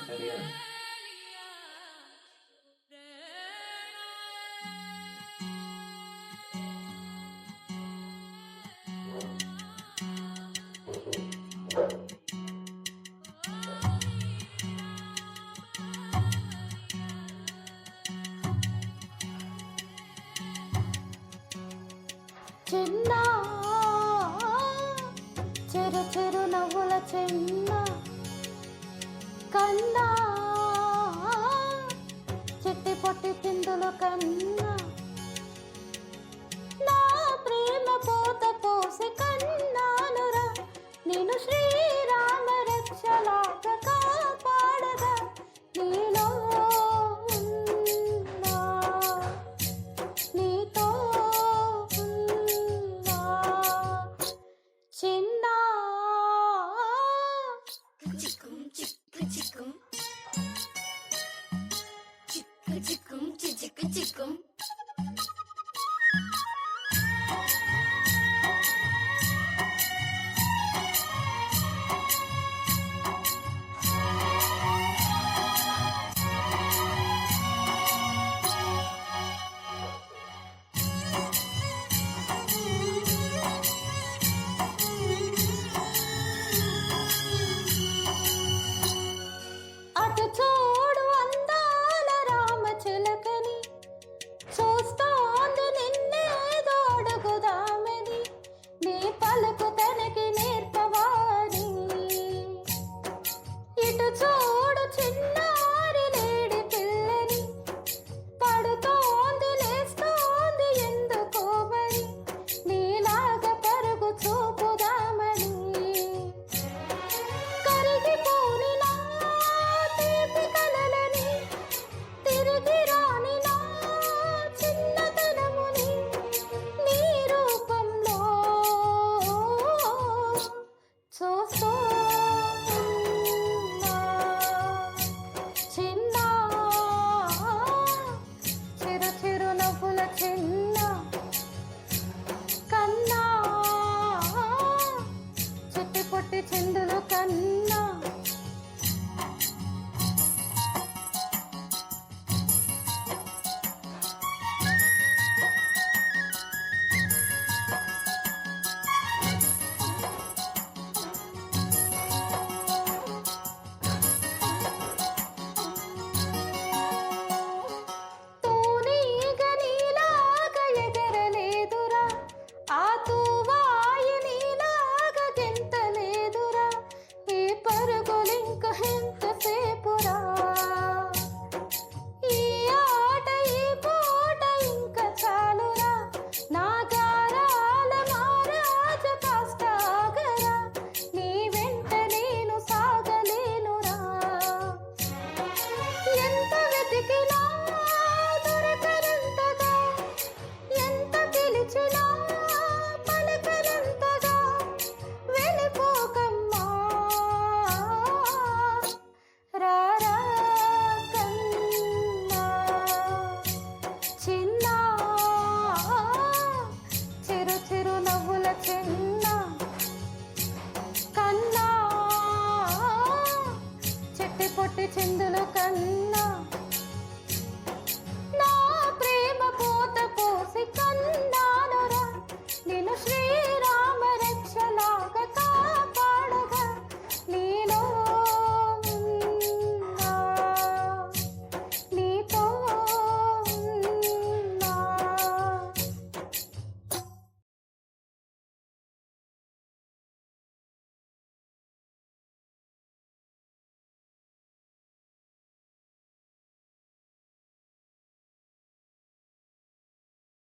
Ready కదా? చిన్న చెరు చెరు నవ్వుల చిన్న కన్నా చిట్టి పొట్టి చిందుల కన్నా నా ప్రేమ పోత పోసి కన్నానురా నేను శ్రీరామ రక్షలాగా కాపాడగా నీలో ఉన్నా, నీతో ఉన్నా చిన్న చిక్కుం చిక్కు చిక్కుం చిక్కు చిక్కుం చిక్కు చిక్కుం అటు చూడు అందాల రామ చిలకని చూస్తోంది నిన్నేదో అడుగుదామని నీ పలుకు తనకి నేర్పవాని ఇటు చూడు చిన్నారి లేడి పిల్లని పడుతోంది లేస్తోంది ఎందుకో మరి నీలాగా పరుగు చూపుదామని కరిగిపోని నా తీపి కలలని తిరిగి రాని నా చిన్నతనముని నీ రూపంలో చూస్తూ ఉన్నా. చిన్న చిరు చిరు నవ్వుల చిన్న